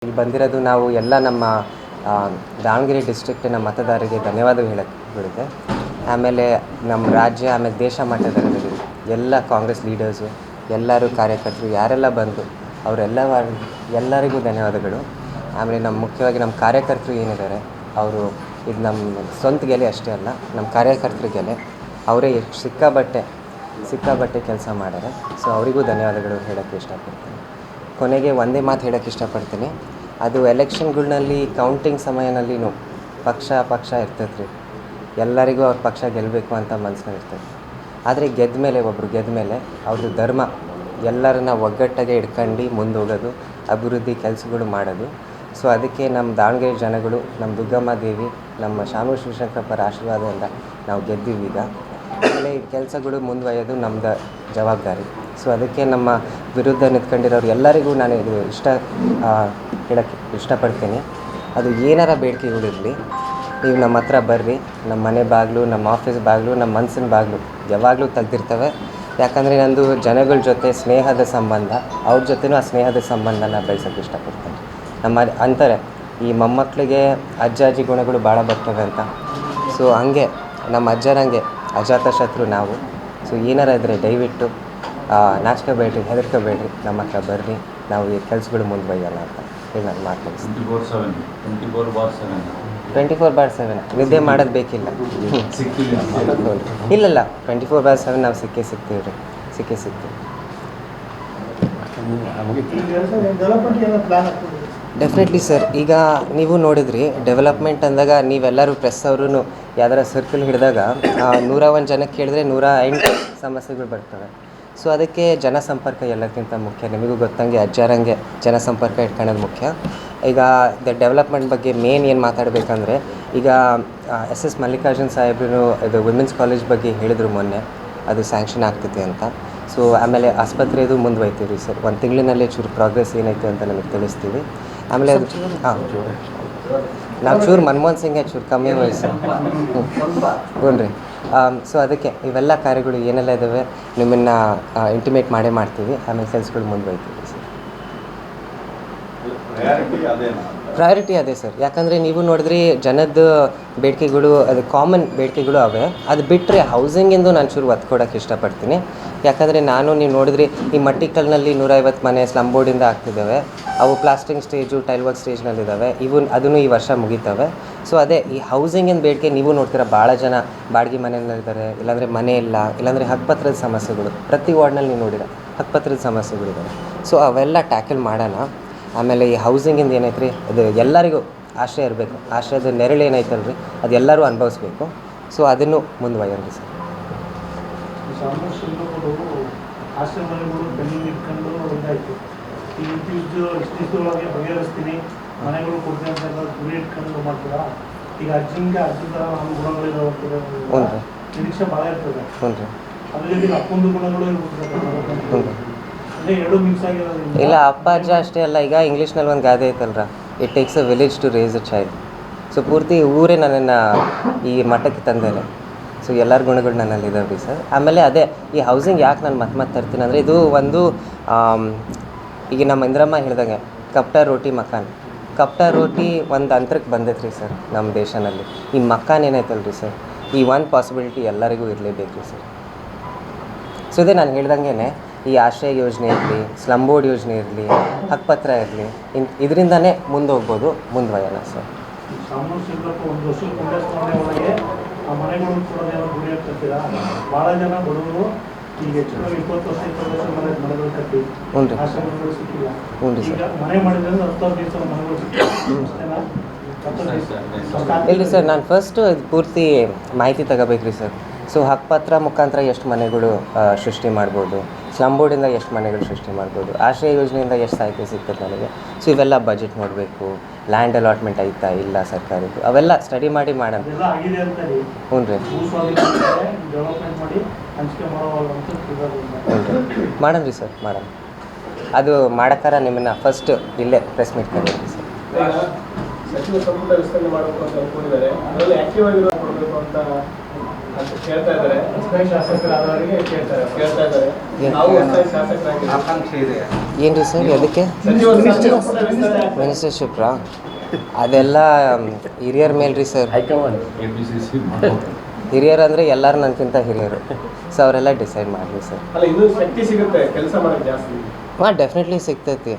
ಇಲ್ಲಿ ಬಂದಿರೋದು ನಾವು ಎಲ್ಲ ನಮ್ಮ ದಾವಣಗೆರೆ ಡಿಸ್ಟ್ರಿಕ್ಟಿನ ಮತದಾರರಿಗೆ ಧನ್ಯವಾದ ಹೇಳಕ್ಕೆ ಬಿಡುತ್ತೆ. ಆಮೇಲೆ ನಮ್ಮ ರಾಜ್ಯ ಆಮೇಲೆ ದೇಶ ಮಟ್ಟದಲ್ಲಿ ಎಲ್ಲ ಕಾಂಗ್ರೆಸ್ ಲೀಡರ್ಸು ಎಲ್ಲರೂ ಕಾರ್ಯಕರ್ತರು ಯಾರೆಲ್ಲ ಬಂದು ಎಲ್ಲರಿಗೂ ಧನ್ಯವಾದಗಳು. ಆಮೇಲೆ ಮುಖ್ಯವಾಗಿ ನಮ್ಮ ಕಾರ್ಯಕರ್ತರು ಏನಿದ್ದಾರೆ ಅವರು ಇದು ನಮ್ಮ ಸ್ವಂತ ಗೆಲೆ ಅಷ್ಟೇ ಅಲ್ಲ, ನಮ್ಮ ಕಾರ್ಯಕರ್ತರ ಗೆಲೆ. ಅವರೇ ಸಿಕ್ಕಾಬಟ್ಟೆ ಕೆಲಸ ಮಾಡ್ಯಾರೆ. ಸೊ ಅವರಿಗೂ ಧನ್ಯವಾದಗಳು ಹೇಳೋಕ್ಕೆ ಇಷ್ಟಪಡ್ತೀನಿ. ಕೊನೆಗೆ ಒಂದೇ ಮಾತು ಹೇಳೋಕ್ಕೆ ಇಷ್ಟಪಡ್ತೀನಿ, ಅದು ಎಲೆಕ್ಷನ್ಗಳಲ್ಲಿ ಕೌಂಟಿಂಗ್ ಸಮಯದಲ್ಲಿನೂ ಪಕ್ಷ ಇರ್ತೈತೆ ರೀ. ಎಲ್ಲರಿಗೂ ಅವ್ರ ಪಕ್ಷ ಗೆಲ್ಲಬೇಕು ಅಂತ ಮನಸ್ಸಿನಲ್ಲಿ ಇರ್ತೈತೆ. ಆದರೆ ಒಬ್ಬರು ಗೆದ್ದ ಮೇಲೆ ಅವ್ರದ್ದು ಧರ್ಮ ಎಲ್ಲರನ್ನ ಒಗ್ಗಟ್ಟಾಗೆ ಇಟ್ಕೊಂಡು ಮುಂದೆ ಹೋಗೋದು, ಅಭಿವೃದ್ಧಿ ಕೆಲಸಗಳು ಮಾಡೋದು. ಸೊ ಅದಕ್ಕೆ ನಮ್ಮ ದಾವಣಗೆರೆ ಜನಗಳು, ನಮ್ಮ ದುರ್ಗಮ್ಮ ದೇವಿ, ನಮ್ಮ ಶಾಮೂ ಶಿವಶಂಕರಪ್ಪರ ಆಶೀರ್ವಾದದಿಂದ ನಾವು ಗೆದ್ದೀವಿ. ಈಗ ಆಮೇಲೆ ಈ ಕೆಲಸಗಳು ಮುಂದುವರಿಯೋದು ನಮ್ಮದು ಜವಾಬ್ದಾರಿ. ಸೊ ಅದಕ್ಕೆ ನಮ್ಮ ವಿರುದ್ಧ ನಿಂತ್ಕೊಂಡಿರೋರು ಎಲ್ಲರಿಗೂ ನಾನು ಇದು ಹೇಳೋಕ್ಕೆ ಇಷ್ಟಪಡ್ತೀನಿ. ಅದು ಏನಾರ ಬೇಡಿಕೆಗಳಿರಲಿ, ನೀವು ನಮ್ಮ ಹತ್ರ ಬರ್ರಿ. ನಮ್ಮ ಮನೆ ಬಾಗಿಲು, ನಮ್ಮ ಆಫೀಸ್ ಬಾಗಿಲು, ನಮ್ಮ ಮನಸ್ಸಿನ ಬಾಗಿಲು ಯಾವಾಗಲೂ ತೆಗ್ದಿರ್ತವೆ. ಯಾಕಂದರೆ ನಂದು ಜನಗಳ ಜೊತೆ ಸ್ನೇಹದ ಸಂಬಂಧ, ಅವ್ರ ಜೊತೆನೂ ಆ ಸ್ನೇಹದ ಸಂಬಂಧನ ಬೆಳೆಸೋಕ್ಕೆ ಇಷ್ಟಪಡ್ತೀನಿ. ಅಂತಾರೆ ಈ ಮೊಮ್ಮಕ್ಕಳಿಗೆ ಅಜ್ಜಾಜಿ ಗುಣಗಳು ಭಾಳ ಬರ್ತವೆ ಅಂತ. ಸೊ ಹಂಗೆ ನಮ್ಮ ಅಜ್ಜರಂಗೆ ಅಜಾತಶತ್ರು ನಾವು. ಸೊ ಏನಾರ ಇದ್ದರೆ ದಯವಿಟ್ಟು ನಾಚ್ಕೋಬೇಡ್ರಿ, ಹೆದರ್ಕೋಬೇಡ್ರಿ, ನಮ್ಮ ಹತ್ರ ಬರ್ರಿ. ನಾವು ಈ ಕೆಲಸಗಳು ಮುಂದುವರಿಯಲ್ಲ ಅಂತ ಹೇಳಿ ನಾನು ಮಾತಾಡ್ತೀನಿ. 24/7 ನಿದ್ದೆ ಮಾಡೋದು ಬೇಕಿಲ್ಲ. ಇಲ್ಲ 24/7 ನಾವು ಸಿಗ್ತೀವಿ ರೀ. Definitely sir. ಈಗ ನೀವು ನೋಡಿದ್ರಿ ಡೆವಲಪ್ಮೆಂಟ್ ಅಂದಾಗ ನೀವೆಲ್ಲರೂ ಪ್ರೆಸ್ ಅವರು ಯಾವ್ದಾರ ಸರ್ಕಲ್ ಹಿಡಿದಾಗ 101 ಜನಕ್ಕೆ ಕೇಳಿದ್ರೆ 108 ಸಮಸ್ಯೆಗಳು ಬರ್ತವೆ. ಸೊ ಅದಕ್ಕೆ ಜನಸಂಪರ್ಕ ಎಲ್ಲಕ್ಕಿಂತ ಮುಖ್ಯ. ನಿಮಗೂ ಗೊತ್ತಂಗೆ ಅಜ್ಜಾರಂಗೆ ಜನಸಂಪರ್ಕ ಇಟ್ಕೊಳ್ಳೋದು ಮುಖ್ಯ. ಈಗ ಡೆವಲಪ್ಮೆಂಟ್ ಬಗ್ಗೆ ಮೇನ್ ಏನು ಮಾತಾಡಬೇಕಂದ್ರೆ, ಈಗ SS ಮಲ್ಲಿಕಾರ್ಜುನ್ ಸಾಹೇಬ್ರು ಇದು ವುಮೆನ್ಸ್ ಕಾಲೇಜ್ ಬಗ್ಗೆ ಹೇಳಿದರು ಮೊನ್ನೆ, ಅದು ಸ್ಯಾಂಕ್ಷನ್ ಆಗ್ತೈತೆ ಅಂತ. ಸೊ ಆಮೇಲೆ ಆಸ್ಪತ್ರೆದು ಮುಂದುವರಿತೀವಿ ರೀ ಸರ್. 1 ತಿಂಗಳಿನಲ್ಲೇ ಚೂರು ಪ್ರೋಗ್ರೆಸ್ ಏನೈತೆ ಅಂತ ನಮಗೆ ತಿಳಿಸ್ತೀವಿ. ಆಮೇಲೆ ಅದು ನಾವು ಚೂರು ಮನಮೋಹನ್ ಸಿಂಗ್ಗೆ ಚೂರು ಕಮ್ಮಿ ವಯಸ್ಸು. ಹ್ಞೂ ರೀ. ಸೊ ಅದಕ್ಕೆ ಇವೆಲ್ಲ ಕಾರ್ಯಗಳು ಏನೆಲ್ಲ ಇದ್ದಾವೆ ನಿಮ್ಮನ್ನು ಇಂಟಿಮೇಟ್ ಮಾಡ್ತೀವಿ. ಆಮೇಲೆ ಕೆಲಸಗಳು ಮುಂದುವರಿತೀವಿ ಸರ್. ಪ್ರಯಾರಿಟಿ ಅದೇ ಸರ್. ಯಾಕಂದರೆ ನೀವು ನೋಡಿದ್ರಿ ಜನದ ಬೇಡಿಕೆಗಳು, ಅದು ಕಾಮನ್ ಬೇಡಿಕೆಗಳು ಅವೆ. ಅದು ಬಿಟ್ಟರೆ ಹೌಸಿಂಗಿಂದು ನಾನು ಚೂರು ಒತ್ತು ಕೊಡೋಕ್ಕೆ ಇಷ್ಟಪಡ್ತೀನಿ. ಯಾಕಂದರೆ ನೀವು ನೋಡಿದ್ರಿ ಈ ಮಟ್ಟಿಕಲ್ನಲ್ಲಿ 150 ಮನೆ ಸ್ಲಮ್ ಬೋರ್ಡಿಂದ ಆಗ್ತಿದ್ದಾವೆ. ಅವು ಪ್ಲಾಸ್ಟಿಂಗ್ ಸ್ಟೇಜು, ಟೈಲ್ ವರ್ಕ್ ಸ್ಟೇಜ್ನಲ್ಲಿದ್ದಾವೆ. ಅದನ್ನು ಈ ವರ್ಷ ಮುಗಿತವೆ. ಸೊ ಅದೇ ಈ ಹೌಸಿಂಗಿನ ಬೇಡಿಕೆ ನೀವು ನೋಡ್ತೀರ, ಭಾಳ ಜನ ಬಾಡಿಗೆ ಮನೆಯಲ್ಲಿದ್ದಾರೆ, ಇಲ್ಲಾಂದರೆ ಮನೆ ಇಲ್ಲ, ಇಲ್ಲಾಂದರೆ ಹಕ್ಕುಪತ್ರದ ಸಮಸ್ಯೆಗಳು. ಪ್ರತಿ ವಾರ್ಡ್ನಲ್ಲಿ ನೀವು ನೋಡಿರ ಹಕ್ಕುಪತ್ರದ ಸಮಸ್ಯೆಗಳಿದ್ದಾವೆ. ಸೊ ಅವೆಲ್ಲ ಟ್ಯಾಕಲ್ ಮಾಡೋಣ. ಆಮೇಲೆ ಈ ಹೌಸಿಂಗಿಂದ ಏನೈತೆ ರೀ, ಅದು ಎಲ್ಲರಿಗೂ ಆಶ್ರಯ ಇರಬೇಕು. ಆಶ್ರಯದ ನೆರಳು ಏನೈತಲ್ಲ ರೀ, ಅದು ಎಲ್ಲರೂ ಅನುಭವಿಸ್ಬೇಕು. ಸೊ ಅದನ್ನು ಮುಂದುವರಿಯೋಣ ರೀ ಸರ್. ಇಲ್ಲ ಅಪ್ಪ ಅಜ್ಜ ಅಷ್ಟೇ ಅಲ್ಲ. ಈಗ ಇಂಗ್ಲೀಷ್ನಲ್ಲಿ ಒಂದು ಗಾದೆ ಐತಲ್ರ, it takes a village to raise a child. So ಪೂರ್ತಿ ಊರೇ ನನ್ನನ್ನು ಈ ಮಟ್ಟಕ್ಕೆ ತಂದೇನೆ. ಸೊ ಎಲ್ಲರ ಗುಣಗಳು ನನ್ನಲ್ಲಿ ಇದಾವೆ ರೀ ಸರ್. ಆಮೇಲೆ ಅದೇ ಈ ಹೌಸಿಂಗ್ ಯಾಕೆ ನಾನು ಮತ್ತೆ ತರ್ತೀನಿ ಅಂದರೆ, ಇದು ಒಂದು ಈಗ ನಮ್ಮ ಇಂದ್ರಮ್ಮ ಹೇಳ್ದಂಗೆ ಕಪ್ಟಾ ರೋಟಿ ಮಕಾನ್. ಕಪ್ಟಾ ರೋಟಿ ಒಂದು ಅಂತರಕ್ಕೆ ಬಂದೈತೆ ರೀ ಸರ್ ನಮ್ಮ ದೇಶದಲ್ಲಿ. ಈ ಮಕಾನ್ ಏನೈತಲ್ಲ ರೀ ಸರ್, ಈ ಒಂದು ಪಾಸಿಬಿಲಿಟಿ ಎಲ್ಲರಿಗೂ ಇರಲೇಬೇಕು ರೀ ಸರ್. ಸೊ ಇದೇ ನಾನು ಹೇಳ್ದಂಗೆ ಈ ಆಶ್ರಯ ಯೋಜನೆ ಇರಲಿ, ಸ್ಲಮ್ ಬೋರ್ಡ್ ಯೋಜನೆ ಇರಲಿ, ಹಕ್ಕುಪತ್ರ ಇರಲಿ, ಇದರಿಂದನೇ ಮುಂದೆ ಹೋಗ್ಬೋದು, ಮುಂದುವರಿಯೋಣ ಸರ್. ಇಲ್ರಿ ಸರ್, ನಾನು ಫಸ್ಟು ಇದು ಪೂರ್ತಿ ಮಾಹಿತಿ ತಗೋಬೇಕ್ರಿ ಸರ್. ಸೊ ಹಕ್ಕುಪತ್ರ ಮುಖಾಂತರ ಎಷ್ಟು ಮನೆಗಳು ಸೃಷ್ಟಿ ಮಾಡ್ಬೋದು, ಸ್ಲಮ್ ಬೋರ್ಡಿಂದ ಎಷ್ಟು ಮನೆಗಳು ಸೃಷ್ಟಿ ಮಾಡ್ಬೋದು, ಆಶ್ರಯ ಯೋಜನೆಯಿಂದ ಎಷ್ಟು ಸಾಹಿತ್ಯ ಸಿಗ್ತದೆ ನನಗೆ. ಸೊ ಇವೆಲ್ಲ ಬಜೆಟ್ ನೋಡಬೇಕು, ಲ್ಯಾಂಡ್ ಅಲಾಟ್ಮೆಂಟ್ ಆಯ್ತಾ ಇಲ್ಲ ಸರ್ಕಾರದ್ದು, ಅವೆಲ್ಲ ಸ್ಟಡಿ ಮಾಡಿ ಮಾಡೋಣ. ಹ್ಞೂ ರೀ ಮಾಡೋಣ ರೀ ಸರ್, ಮಾಡೋಣ. ಅದು ಮಾಡೋಕ್ಕಾರ ನಿಮ್ಮನ್ನು ಫಸ್ಟ್ ಇಲ್ಲೇ ಪ್ರೆಸ್ ಮೀಟ್ ಕರೀರಿ ಸರ್. ಸಚಿವ ಸಂಪುಟ ವಿಸ್ತರಣೆ ಮಾಡಬೇಕು ಅಂತ ಅಂದ್ಕೊಂಡಿದ್ದಾರೆ. ಅದರಲ್ಲಿ ಆಕ್ಟಿವ್ ಆಗಿರೋ ಕೊಡಬೇಕು ಅಂತ ಅಂತ ಕೇಳ್ತಾ ಇದ್ದಾರೆ. ಶಾಸಕರಾದವರಿಗೆ ಕೇಳ್ತಾ ಇದ್ದಾರೆ. ನಾವು ಶಾಸಕರಾಗಿ ಆಕಾಂಕ್ಷೆ ಇದೆ. ಏನ್ರಿ ಸರ್ ಅದಕ್ಕೆ ಮಿನಿಸ್ಟರ್ಶಿಪ್ರಾ? ಅದೆಲ್ಲ ಹಿರಿಯರ ಮೇಲೆ ರೀ ಸರ್. ಹಿರಿಯರು ಅಂದರೆ ಎಲ್ಲರೂ ನನಗಿಂತ ಹಿರಿಯರು, ಸೊ ಅವರೆಲ್ಲ ಡಿಸೈಡ್ ಮಾಡಲಿ ಸರ್. ಅಲ್ಲ, ಇನ್ನೂ ಶಕ್ತಿ ಸಿಗುತ್ತೆ ಕೆಲಸ ಮಾಡೋಕ್ಕೆ ಜಾಸ್ತಿ. ಹಾಂ, ಡೆಫಿನೆಟ್ಲಿ ಸಿಗ್ತೈತಿ.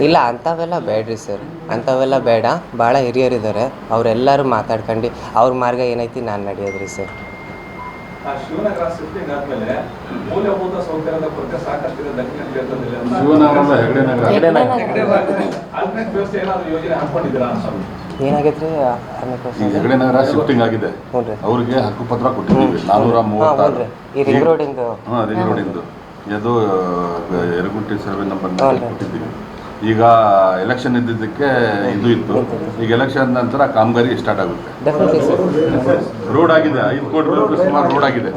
ಇಲ್ಲ, ಅಂಥವೆಲ್ಲ ಬೇಡ್ರಿ ಸರ್, ಅಂಥವೆಲ್ಲ ಬೇಡ. ಭಾಳ ಹಿರಿಯರಿದ್ದಾರೆ, ಅವರೆಲ್ಲರೂ ಮಾತಾಡ್ಕೊಂಡು ಅವ್ರ ಮಾರ್ಗ ಏನೈತಿ ನಾನು ನಡೆಯೋದ್ರಿ ಸರ್. ಶಿವನಗರ ಶಿಫ್ಟಿಂಗ್ ಆದ್ಮೇಲೆ ಮೂಲಭೂತ ಸೌಕರ್ಯದ ಕೊರತೆ ಸಾಕಷ್ಟಿದೆ ದಕ್ಷಿಣ ಕ್ಷೇತ್ರದಲ್ಲಿ. ಆಲ್ಟರ್ನೇಟ್ ವ್ಯವಸ್ಥೆ ಏನಾದರೂ ಯೋಜನೆ ಹಾಕೊಂಡಿದ್ದೀರಾ ಅಂತ? ಏನಾಗೈತ್ರಿ? ಹೆಗಡೆ ನಗರ ಶಿಫ್ಟಿಂಗ್ ಆಗಿದೆ, ಅವ್ರಿಗೆ ಹಕ್ಕುಪತ್ರ ಕೊಟ್ಟಿದ್ದೀವಿ 430. ಈ ರಿಂಗ್ ರೋಡಿಂದು. ಹಾಂ, ರಿಂಗ್ ರೋಡಿಂದು ಅದು ಯರಗುಂಟಿ ಸರ್ವೆ ನಂಬರ್ ಕೊಟ್ಟಿದ್ದೀವಿ. ಈಗ ಎಲೆಕ್ಷನ್ ಇದ್ದಿದ್ದಕ್ಕೆ ಇದು ಇತ್ತು, ಈಗ ಎಲೆಕ್ಷನ್ ನಂತರ ಕಾಮಗಾರಿ ಸ್ಟಾರ್ಟ್ ಆಗುತ್ತೆ. ರೋಡ್ ಆಗಿದೆ, 5 ಕೋಟಿ ರೂಪಾಯಿ ಸುಮಾರು ರೋಡ್ ಆಗಿದೆ.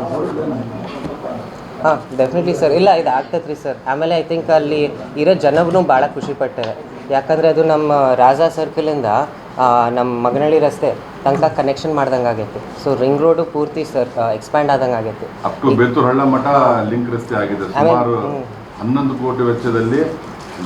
ಹಾಂ, ಡೆಫಿನೆಟ್ಲಿ ಸರ್. ಇಲ್ಲ, ಇದು ಆಗ್ತೈತೆ ರೀ ಸರ್. ಆಮೇಲೆ ಐ ಥಿಂಕ್ ಅಲ್ಲಿ ಇರೋ ಜನಗೂ ಭಾಳ ಖುಷಿ ಪಟ್ಟಾರೆ, ಯಾಕಂದರೆ ಅದು ನಮ್ಮ ರಾಜಾ ಸರ್ಕಲಿಂದ ನಮ್ಮ ಮಗನಹಳ್ಳಿ ರಸ್ತೆ ತನಕ ಕನೆಕ್ಷನ್ ಮಾಡ್ದಂಗೆ ಆಗೈತೆ. ಸೊ ರಿಂಗ್ ರೋಡು ಪೂರ್ತಿ ಸರ್ ಎಕ್ಸ್ಪ್ಯಾಂಡ್ ಆದಂಗೆ ಆಗೈತೆ. ಅಪ್ ಟು ಬೇತೂರು ಹಳ್ಳ ಮಠ ಲಿಂಕ್ ರಸ್ತೆ ಆಗಿದೆ. ಸುಮಾರು 11 ಕೋಟಿ ವೆಚ್ಚದಲ್ಲಿ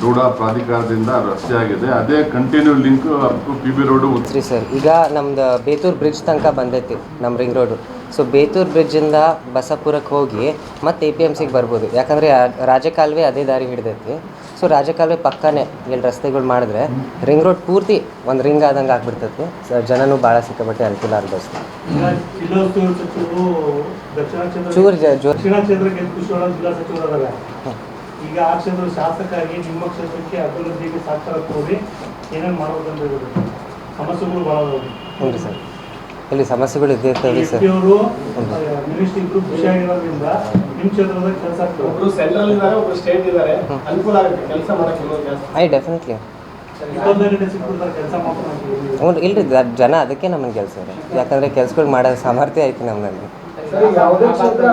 ರೂಢ ಪ್ರಾಧಿಕಾರದಿಂದ ರಸ್ತೆ ಆಗಿದೆ. ಅದೇ continue link up to PB road ಸರಿ ಸರ್. ಈಗ ನಮ್ದು ಬೇತೂರು ಬ್ರಿಡ್ಜ್ ತನಕ ಬಂದೈತಿ ನಮ್ಮ ರಿಂಗ್ ರೋಡು. ಸೊ ಬೇತೂರು ಬ್ರಿಡ್ಜಿಂದ ಬಸಪುರಕ್ಕೆ ಹೋಗಿ ಮತ್ತು APMCಗೆ ಬರ್ಬೋದು, ಯಾಕಂದರೆ ರಾಜಕಾಲುವೆ ಅದೇ ದಾರಿ ಹಿಡ್ದೈತಿ. ಸೊ ರಾಜಕಾಲುವೆ ಪಕ್ಕನೇ ಇಲ್ಲಿ ರಸ್ತೆಗಳು ಮಾಡಿದ್ರೆ ರಿಂಗ್ ರೋಡ್ ಪೂರ್ತಿ ಒಂದು ರಿಂಗ್ ಆದಂಗೆ ಆಗ್ಬಿಡ್ತೈತಿ. ಜನನೂ ಭಾಳ ಸಿಕ್ಕಾಪಟ್ಟೆ ಅನುಕೂಲ ಆಗ್ಬೋದು. ಚೂರು ಈಗ ಆ ಕ್ಷೇತ್ರದ ಶಾಸಕರಾಗಿ ನಿಮ್ಮ ಕ್ಷೇತ್ರಕ್ಕೆ ಅಭಿವೃದ್ಧಿಗೆ ಸಾಕ್ಷರ ಕೋರಿ ಏನೇನು ಮಾಡ್ಬೇಕಂತ ಸಮಸ್ಯೆಗಳು ಭಾಳ ಅದಾವೆ. ಹ್ಞೂ ರೀ ಸರ್, ಇಲ್ಲಿ ಸಮಸ್ಯೆಗಳು ಇದ್ದೇ ಇರ್ತವೆ ಸರ್. ಮಿನಿಸ್ಟ್ರಿ ಇಬ್ರು ಖುಷಿಯಾಗಿರೋದ್ರಿಂದ ನಿಮ್ಮ ಕ್ಷೇತ್ರದ ಕೆಲಸ ಒಬ್ರು ಸೆಂಟ್ರಲ್ ಇದ್ದಾರೆ, ಒಬ್ರು ಸ್ಟೇಟ್ ಇದ್ದಾರೆ, ಅನುಕೂಲ ಆಗುತ್ತೆ ಕೆಲಸ ಮಾಡೋಕ್ಕೆ. ಡೆಫಿನೆಟ್ಲಿ ಕೆಲಸ ಮಾಡ್ಕೊಂಡು. ಹ್ಞೂ ಇಲ್ರಿ, ಜನ ಅದಕ್ಕೆ ನಮ್ಮನ್ನು ಕೆಲಸ ಇದೆ, ಯಾಕಂದರೆ ಕೆಲ್ಸಗಳು ಮಾಡೋ ಸಾಮರ್ಥ್ಯ ಐತಿ ನಮ್ಮಲ್ಲಿ. ಯಾವುದೇ ಕ್ಷೇತ್ರ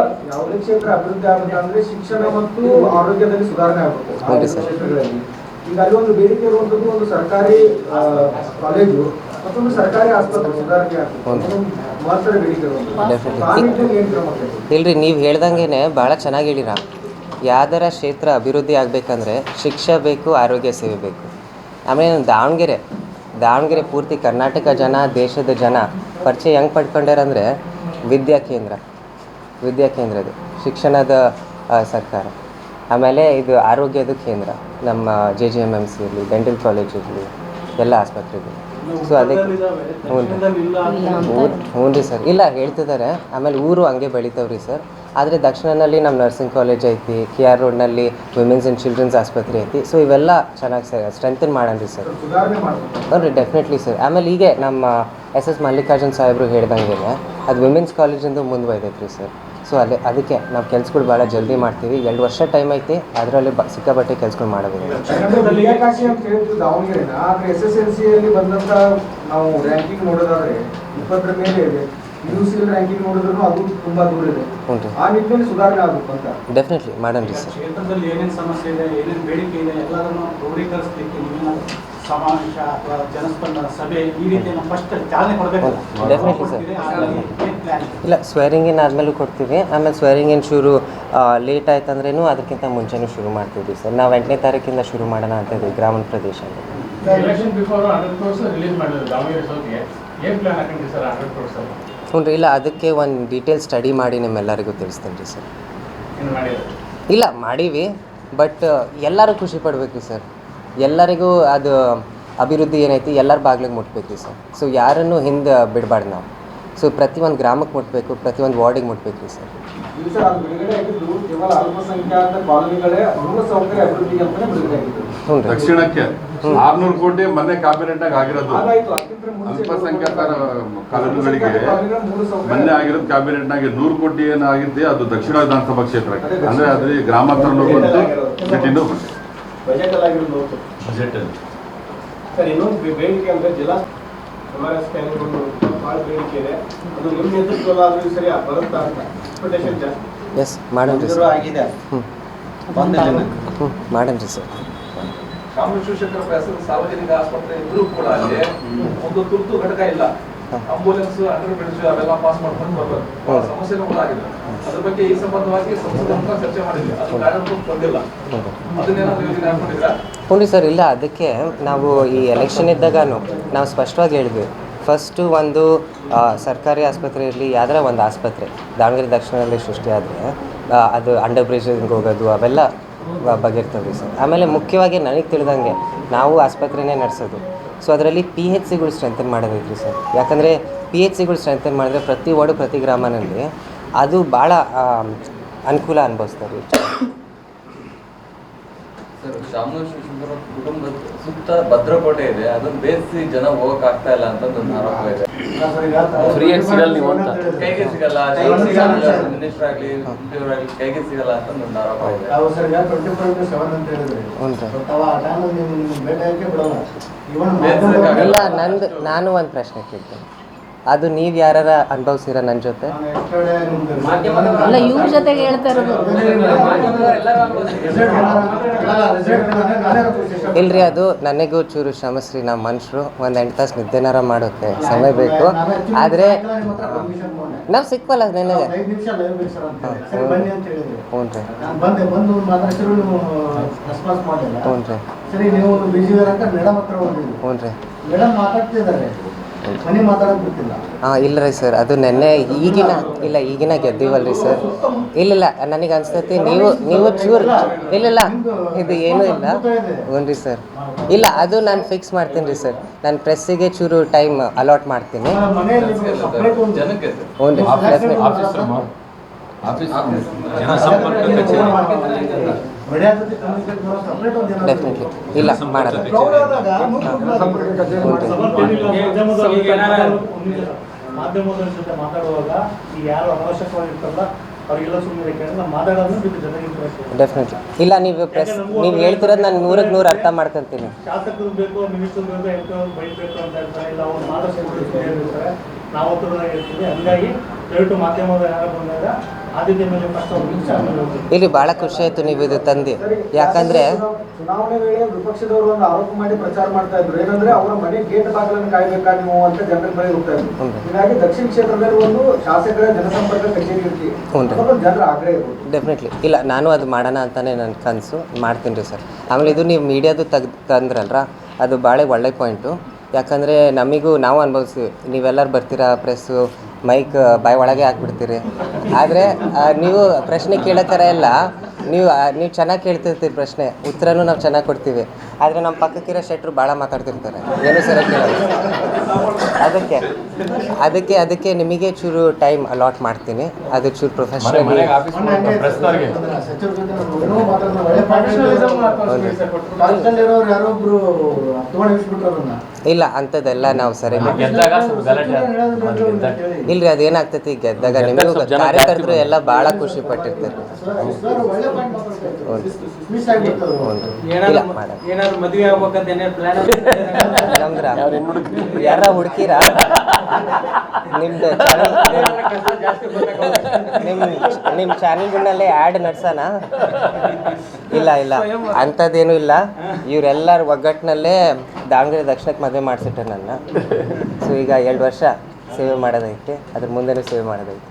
ಅಭಿವೃದ್ಧಿ ಆಗುತ್ತೆ ಅಂದ್ರೆ ಶಿಕ್ಷಣ ಮತ್ತು ಆರೋಗ್ಯದಲ್ಲಿ ಸುಧಾರಣೆ ಆಗಬೇಕು. ಈಗ ಅಲ್ಲಿ ಒಂದು ಬೇಡಿಕೆ ಇರುವಂಥದ್ದು ಒಂದು ಸರ್ಕಾರಿ ಕಾಲೇಜು ಮತ್ತೊಂದು ಸರ್ಕಾರಿ ಆಸ್ಪತ್ರೆ ಸುಧಾರಣೆ ಮಾತ್ರ ಬೇಡಿಕೆ ಇರುವಂಥದ್ದು. ಇಲ್ರಿ, ನೀವು ಹೇಳ್ದಂಗೆ ಭಾಳ ಚೆನ್ನಾಗಿ ಹೇಳಿರ. ಯಾವ್ದಾರ ಕ್ಷೇತ್ರ ಅಭಿವೃದ್ಧಿ ಆಗಬೇಕಂದ್ರೆ ಶಿಕ್ಷೆ ಬೇಕು, ಆರೋಗ್ಯ ಸೇವೆ ಬೇಕು. ಆಮೇಲೆ ದಾವಣಗೆರೆ ಪೂರ್ತಿ ಕರ್ನಾಟಕ ಜನ, ದೇಶದ ಜನ ಪರಿಚಯ ಹೆಂಗೆ ಪಡ್ಕೊಂಡ್ಯಾರಂದರೆ ವಿದ್ಯಾಕೇಂದ್ರದ್ದು ಶಿಕ್ಷಣದ ಸರ್ಕಾರ, ಆಮೇಲೆ ಇದು ಆರೋಗ್ಯದ ಕೇಂದ್ರ, ನಮ್ಮ JGMMC ಇರಲಿ, ಡೆಂಟಲ್ ಕಾಲೇಜ್ ಇರಲಿ, ಎಲ್ಲ ಆಸ್ಪತ್ರೆಗಳು. ಸೊ ಅದಕ್ಕೆ ಹ್ಞೂ ರೀ ಸರ್. ಇಲ್ಲ, ಹೇಳ್ತಿದ್ದಾರೆ. ಆಮೇಲೆ ಊರು ಹಂಗೆ ಬೆಳಿತಾವ್ರಿ ಸರ್. ಆದರೆ ದಕ್ಷಿಣದಲ್ಲಿ ನಮ್ಮ ನರ್ಸಿಂಗ್ ಕಾಲೇಜ್ ಐತಿ, KR ರೋಡ್ನಲ್ಲಿ ವಿಮೆನ್ಸ್ ಆ್ಯಂಡ್ ಚಿಲ್ಡ್ರನ್ಸ್ ಆಸ್ಪತ್ರೆ ಐತಿ. ಸೊ ಇವೆಲ್ಲ ಚೆನ್ನಾಗಿ ಸರ್ ಸ್ಟ್ರೆಂಥನ್ ಮಾಡೋಣ ರೀ ಸರ್. ಹ್ಞೂ ರೀ, ಡೆಫಿನೆಟ್ಲಿ ಸರ್. ಆಮೇಲೆ ಹೀಗೆ ನಮ್ಮ SS ಮಲ್ಲಿಕಾರ್ಜುನ್ ಸಾಹೇಬರು ಹೇಳ್ದಂಗೆ ಅದು ವಿಮೆನ್ಸ್ ಕಾಲೇಜಿಂದ ಮುಂದುವೈದೈತೆ ರೀ ಸರ್. ಸೊ ಅದಕ್ಕೆ ನಾವು ಕೆಲ್ಸಗಳು ಭಾಳ ಜಲ್ದಿ ಮಾಡ್ತೀವಿ. 2 ವರ್ಷ ಟೈಮ್ ಐತಿ, ಅದರಲ್ಲಿ ಸಿಕ್ಕಾಪಟ್ಟೆ ಕೆಲ್ಸಗಳು ಮಾಡಬೇಕು. ದಾವಣಗೆರೆನ ಆದರೆ SSLCಯಲ್ಲಿ ಬಂದಂಥ ನಾವು ರ್ಯಾಂಕಿಂಗ್ ನೋಡೋದಾದ್ರೆ 20ರ ಮೇಲೆ ಇದೆ. UC ರ್ಯಾಂಕಿಂಗ್ ನೋಡಿದ್ರು ಅದು ತುಂಬಾ ದೂರ ಇದೆ. ಆ ನಿಟ್ಟಿನಲ್ಲಿ ಸುಧಾರಣೆ ಆಗಬೇಕು ಅಂತ ಡೆಫಿನೆಟ್ಲಿ ಮಾಡೋಣ ರೀ ಸರ್. ಕ್ಷೇತ್ರದಲ್ಲಿ ಏನೇನು ಸಮಸ್ಯೆ ಇದೆ, ಏನೇನು ಬೇಡಿಕೆ ಇದೆ ಎಲ್ಲದನ್ನು ಕ್ರೋಢೀಕರಿಸಲಿಕ್ಕೆ ನೀವೇನು ಸಮಾವೇಶ ಅಥವಾ ಜನಸ್ಪಂದನ ಸಭೆ ಈ ರೀತಿ ನಾವು ಫಸ್ಟ್ ಚಾಲನೆ ಕೊಡಬೇಕಲ್ಲ? Definitely sir. ಇಲ್ಲ, ಸ್ವೇರಿಂಗಿನ್ ಆದಮೇಲೂ ಕೊಡ್ತೀವಿ. ಆಮೇಲೆ ಸ್ವೇರಿಂಗಿನ್ ಶುರು ಲೇಟ್ ಆಯ್ತಂದ್ರೂ ಅದಕ್ಕಿಂತ ಮುಂಚೆನೂ ಶುರು ಮಾಡ್ತೀವಿ ಸರ್. ನಾವು 8ನೇ ತಾರೀಕಿಂದ ಶುರು ಮಾಡೋಣ ಅಂತ ಇದ್ದೀವಿ ಗ್ರಾಮೀಣ ಪ್ರದೇಶದಲ್ಲಿ. ಎಲೆಕ್ಷನ್ ಬಿಫೋರ್ 100 crores ರಿಲೀಸ್ ಮಾಡಿದ್ರು ದಾವಣಗೆರೆ ಸೋಲ್ಗೆ. ಏನು ಪ್ಲಾನ್ ಹಾಕಿದ್ರಿ ಸರ್ 100 crores? ಹ್ಞೂ ರೀ. ಇಲ್ಲ, ಅದಕ್ಕೆ ಒಂದು ಡೀಟೇಲ್ ಸ್ಟಡಿ ಮಾಡಿ ನಿಮ್ಮೆಲ್ಲರಿಗೂ ತಿಳಿಸ್ತೀನಿ ರೀ ಸರ್. ಇಲ್ಲ, ಮಾಡೀವಿ, ಬಟ್ ಎಲ್ಲರೂ ಖುಷಿ ಪಡ್ಬೇಕು ರೀ ಸರ್. ಎಲ್ಲರಿಗೂ ಅದು ಅಭಿವೃದ್ಧಿ ಏನೈತಿ ಎಲ್ಲರ ಬಾಗಿಲಿಗೆ ಮುಟ್ಬೇಕು ರೀ ಸರ್. ಸೊ ಯಾರನ್ನು ಹಿಂದೆ ಬಿಡಬಾರ್ದು ನಾವು. ಸೊ ಪ್ರತಿಯೊಂದು ಗ್ರಾಮಕ್ಕೆ ಮುಟ್ಟಬೇಕು, ಪ್ರತಿಯೊಂದು ವಾರ್ಡಿಗೆ ಮುಟ್ಬೇಕು ರೀ ಸರ್. ಕೇವಲ ಅಲ್ಪಸಂಖ್ಯಾತ ಕಾಲೋನಿಗಳೇ ಮೂಲಸೌಕರ್ಯ ಅಭಿವೃದ್ಧಿಗೆ ಅಂತಾನೆ ಬಿಡುಗಡೆ ಆಗಿತ್ತು. ದಕ್ಷಿಣಕ್ಕೆ 600 ಕೋಟಿ ಮೊನ್ನೆ ಕ್ಯಾಬಿನೆಟ್ನಾಗ ಆಗಿರೋದು. ಅಲ್ಪಸಂಖ್ಯಾತರ ಕಾಲೋನಿಗಳಿಗೆ ಮೊನ್ನೆ ಆಗಿರೋದು ಕ್ಯಾಬಿನೆಟ್ನಾಗೆ 100 ಕೋಟಿ ಏನಾಗಿದೆ, ಅದು ದಕ್ಷಿಣ ವಿಧಾನಸಭಾ ಕ್ಷೇತ್ರಕ್ಕೆ. ಅಂದ್ರೆ ಅದ್ರ ಗ್ರಾಮಾಂತರನೂ ಬಂತು, ಸಿಟಿನೂ ಬಂತು. ಬಜೆಟ್ ಆಗಿರೋದು ಬಜೆಟ್ ಅಲ್ಲಿ ಸರ್. ಇನ್ನೊಂದು ಬೇಡಿಕೆ ಅಂದರೆ ಜಿಲ್ಲಾ MRS ಸ್ಕ್ಯಾನಿಂಗ್ಗಳು ಭಾಳ ಬೇಡಿಕೆ ಇದೆ. ಅದು ನಿಮ್ಮ ನೇತೃತ್ವದಲ್ಲಾದರೂ ಸರಿ ಬರುತ್ತಾ ಅಂತ ಎಕ್ಸ್ಪೆಕ್ಟೇಷನ್ ಜಾಸ್ತಿ. ಎಸ್ ಮಾಡೋಣ ರೀ ಸರ್. ಆಗಿದೆ. ಮಾಡೋಣ ರೀ ಸರ್. ಶಾಮನೂರು ಶಿವಶಂಕರಪ್ಪ ಹೆಸರು ಸಾರ್ವಜನಿಕ ಆಸ್ಪತ್ರೆ ಇದ್ರೂ ಕೂಡ ಅಲ್ಲಿ ಒಂದು ತುರ್ತು ಘಟಕ ಇಲ್ಲ. ಆಂಬುಲೆನ್ಸ್ ಅಂಡರ್ ಬ್ರಿಡ್ಜ್ ಅವೆಲ್ಲ ಪಾಸ್ ಮಾಡ್ಕೊಂಡು ಬರ್ಬೇಕು, ಸಮಸ್ಯೆನೂ ಕೂಡ ಆಗಿದೆ. ಅದ್ರ ಬಗ್ಗೆ ಈ ಸಂಬಂಧವಾಗಿ ಸಂಸದ ಹತ್ರ ಚರ್ಚೆ ಮಾಡಿದ್ವಿ, ಅದು ಕಾರ್ಯಕ್ರಮ ಬಂದಿಲ್ಲ. ಅದನ್ನೇನಾದ್ರು ಯೋಜನೆ ಹಾಕೊಂಡಿದ್ದೀರಾ? ಹ್ಞೂ ಸರ್, ಇಲ್ಲ ಅದಕ್ಕೆ ನಾವು ಈ ಎಲೆಕ್ಷನ್ ಇದ್ದಾಗ ನಾವು ಸ್ಪಷ್ಟವಾಗಿ ಹೇಳಿದ್ವಿ. ಫಸ್ಟು ಒಂದು ಸರ್ಕಾರಿ ಆಸ್ಪತ್ರೆ ಇರಲಿ, ಯಾವ್ದಾರ ಒಂದು ಆಸ್ಪತ್ರೆ ದಾವಣಗೆರೆ ದಕ್ಷಿಣದಲ್ಲಿ ಸೃಷ್ಟಿಯಾದರೆ ಅದು ಅಂಡರ್ ಬ್ರಿಡ್ಜಿಗೆ ಹೋಗೋದು ಅವೆಲ್ಲ ಬಗೆರ್ತವೆ ಸರ್. ಆಮೇಲೆ ಮುಖ್ಯವಾಗಿ ನನಗೆ ತಿಳಿದಂಗೆ ನಾವು ಆಸ್ಪತ್ರೆನೇ ನಡೆಸೋದು. ಸೊ ಅದರಲ್ಲಿ PHCಗಳು ಸ್ಟ್ರೆಂಥನ್ ಮಾಡೋದೈತ್ರಿ ಸರ್. ಯಾಕಂದರೆ PHCಗಳು ಸ್ಟ್ರೆಂಥನ್ ಮಾಡಿದ್ರೆ ಪ್ರತಿ ವಾರ್ಡು ಪ್ರತಿ ಗ್ರಾಮದಲ್ಲಿ ಅದು ಭಾಳ ಅನುಕೂಲ ಅನುಭವಿಸ್ತಾರೆ. ಸರ್, ಶಾಮನೂರು ಶಿವಶಂಕರ ಕುಟುಂಬದ ಸುತ್ತ ಭದ್ರಕೋಟೆ ಇದೆ, ಅದನ್ನ ಬೇಯಿಸಿ ಜನ ಹೋಗಕ್ ಆಗ್ತಾ ಇಲ್ಲ ಅಂತ ಒಂದು ಆರೋಪ ಇದೆ. ಫ್ರೀಯಾಗಿ ಸಿಗಲ್ಲ ನೀವು ಅಂತ, ಕೈಗೆ ಸಿಗಲ್ಲ, ಮಿನಿಸ್ಟರ್ ಆಗ್ಲಿ MP ಆಗ್ಲಿ ಕೈಗೆ ಸಿಗಲ್ಲ ಅಂತ ಒಂದು ಆರೋಪ ಇದೆ. ನಾವು ಸರ್ 24/7 ಅಂತ ಹೇಳಿದ್ರೆ ಆ ಟೈಮಲ್ಲಿ ನೀವು ಭೇಟಿಯಾಗಕ್ಕೆ ಬಿಡಲ್ಲ. ಇಲ್ಲ, ನಾನು ಒಂದು ಪ್ರಶ್ನೆ ಕೇಳ್ತೇನೆ. ಅದು ನೀವು ಯಾರ ಅನುಭವಿಸಿರ ನನ್ನ ಜೊತೆ? ಅಲ್ಲ, ಇವ್ರ ಜೊತೆಗೆ ಹೇಳ್ತಾ ಇರೋದು. ಇಲ್ರಿ, ಅದು ನನಗೂ ಚೂರು ಶ್ರಮಶ್ರೀ. ನಮ್ಮ ಮನುಷ್ಯರು ಒಂದು 8 ತಾಸು ನಿದ್ದೆನಾರ ಮಾಡೋಕ್ಕೆ ಸಮಯ ಬೇಕು. ಆದರೆ ನಾವು ಸಿಕ್ವಲ್ಲ ನನಗೆ. ಹ್ಞೂ ರೀ, ಸರಿ, ನೀವು ಬಿಜಿ ಮೇಡಮ್ ಹತ್ರ ಹೋಗಿದ್ರಿ. ಹ್ಞೂ ರೀ, ಮೇಡಮ್ ಮಾತಾಡ್ತಿದ್ದಾರೆ, ಮನೆ ಮಾತಾಡೋಕೆ ಬಿಡ್ತಿಲ್ಲ. ಇಲ್ಲ ರೀ ಸರ್, ಅದು ನೆನ್ನೆ ಈಗಿನ ಗೆದ್ದೀವಲ್ರಿ ಸರ್. ಇಲ್ಲ ನನಗೆ ಅನ್ಸ್ತೈತಿ ನೀವು ಚೂರು ಇಲ್ಲ ಇದು ಏನೂ ಇಲ್ಲ. ಹ್ಞೂ ರೀ ಸರ್, ಇಲ್ಲ ಅದು ನಾನು ಫಿಕ್ಸ್ ಮಾಡ್ತೀನಿ ರೀ ಸರ್. ನಾನು ಪ್ರೆಸ್ಸಿಗೆ ಚೂರು ಟೈಮ್ ಅಲಾಟ್ ಮಾಡ್ತೀನಿ. ಜನಕ್ಕೆ ಹ್ಞೂ ರೀ, ಡೆಫಿನೆಟ್ಲಿ ಇಲ್ಲ ಮಾಡೋದು. ಮಾಧ್ಯಮದ ಜೊತೆ ಮಾತಾಡುವಾಗ ಈ ಯಾರು ಅವಶ್ಯಕವಾಗಿರ್ತಾರಲ್ಲ ಅವರಿಗೆಲ್ಲ ಸುಮ್ಮನೆ ಕೇಳಿದ್ರೆ ಮಾತಾಡೋದು ಬಿಟ್ಟು ಜನರಿಗೆ ಡೆಫಿನೆಟ್ಲಿ ಇಲ್ಲ. ನೀವು ಹೇಳ್ತಿರೋದು ನಾನು 100ಕ್ಕೆ 100 ಅರ್ಥ ಮಾಡ್ಕೊತೀನಿ. ಶಾಸಕರು ಬೇಕು, ಮಿನಿಸ್ಟರ್ ಬೇಕು, ಬೈಬೇಕು ಅಂತ ಹೇಳ್ತಾರೆ. ಇಲ್ಲ ಅವ್ರು ಮಾತಾಡ್ತಾರೆ, ನಾವು ಹೇಳ್ತೀವಿ. ಹಂಗಾಗಿ ದಯವಿಟ್ಟು ಮಾಧ್ಯಮದ ಯಾರು ಬಂದಾಗ ಆದ್ಯತೆ ಮೇಲೆ ಇಲ್ಲಿ ಭಾಳ ಖುಷಿ ಆಯಿತು ನೀವು ಇದು ತಂದು. ಯಾಕಂದರೆ ಚುನಾವಣೆ ವೇಳೆ ವಿಪಕ್ಷದವರು ಒಂದು ಆರೋಪ ಮಾಡಿ ಪ್ರಚಾರ ಮಾಡ್ತಾ ಇದ್ರು. ಏನಂದ್ರೆ ಅವರ ಮನೆ ಗೇಟ್ ಬಾಗಿಲನ್ನು ಕಾಯ್ಬೇಕಾ ನೀವು ಅಂತ ಜನರ ಬಳಿ ಹೋಗ್ತಾ ಇದ್ರು. ಹೀಗಾಗಿ ದಕ್ಷಿಣ ಕ್ಷೇತ್ರದಲ್ಲಿ ಒಂದು ಶಾಸಕರ ಜನಸಂಪರ್ಕ ಕಚೇರಿ ಇರ್ತೀವಿ, ಜನರ ಆಗ್ರಹ ಇರ್ಬೋದು. ಡೆಫಿನೆಟ್ಲಿ ಇಲ್ಲ, ನಾನು ಅದು ಮಾಡೋಣ ಅಂತಲೇ ನನ್ನ ಕನಸು. ಮಾಡ್ತೀನಿ ರೀ ಸರ್. ಆಮೇಲೆ ಇದು ನೀವು ಮೀಡಿಯಾದು ತಂದ್ರಲ್ರ, ಅದು ಭಾಳ ಒಳ್ಳೆ ಪಾಯಿಂಟು. ಯಾಕಂದರೆ ನಾವು ಅನುಭವಿಸ್ತೀವಿ. ನೀವೆಲ್ಲರೂ ಬರ್ತೀರಾ, ಪ್ರೆಸ್ಸು ಮೈಕ್ ಬಾಯಿ ಒಳಗೆ ಹಾಕ್ಬಿಡ್ತೀರಿ. ಆದರೆ ನೀವು ಪ್ರಶ್ನೆ ಕೇಳೋಕ್ಕಾರ ಎಲ್ಲ ನೀವು ಚೆನ್ನಾಗಿ ಕೇಳ್ತಿರ್ತೀರಿ ಪ್ರಶ್ನೆ, ಉತ್ತರನೂ ನಾವು ಚೆನ್ನಾಗಿ ಕೊಡ್ತೀವಿ. ಆದರೆ ನಮ್ಮ ಪಕ್ಕಕ್ಕಿರೋ ಶೆಟ್ರು ಭಾಳ ಮಾತಾಡ್ತಿರ್ತಾರೆ, ಏನೂ ಸರಿಯಾಗಿ ಕೇಳೋದು. ಅದಕ್ಕೆ ನಿಮಗೆ ಚೂರು ಟೈಮ್ ಅಲಾಟ್ ಮಾಡ್ತೀನಿ. ಅದು ಚೂರು ಪ್ರೊಫೆಷನಲ್. ಇಲ್ಲ, ಅಂಥದ್ದೆಲ್ಲ ನಾವು ಸರಿ ಇಲ್ರಿ. ಅದೇನಾಗ್ತೈತಿ ಗೆದ್ದಾಗ ನಿಮಗೂ ಕಾರ್ಯಕರ್ತರು ಎಲ್ಲ ಭಾಳ ಖುಷಿ ಪಟ್ಟಿರ್ತಾರೆ. ಏನಾದ್ರು ಮದುವೆ ಆಗ್ಬೇಕಂತ ನಮ್ದ್ರ ಯಾರ ಹುಡುಕಿರ ನಿಮ್ದು ನಿಮ್ಮ ಚಾನಲ್ಗಳಲ್ಲೇ ಆ್ಯಡ್ ನಡ್ಸೋಣ? ಇಲ್ಲ ಅಂಥದ್ದೇನೂ ಇಲ್ಲ. ಇವರೆಲ್ಲರ ಒಗ್ಗಟ್ಟಿನಲ್ಲೇ ದಾವಣಗೆರೆ ದಕ್ಷಿಣಕ್ಕೆ ಮದುವೆ ಮಾಡಿಸಿಟ್ರೆ ನನ್ನ. ಸೊ ಈಗ 2 ವರ್ಷ ಸೇವೆ ಮಾಡೋದೈತೆ, ಅದ್ರ ಮುಂದೆನೂ ಸೇವೆ ಮಾಡೋದೈತೆ.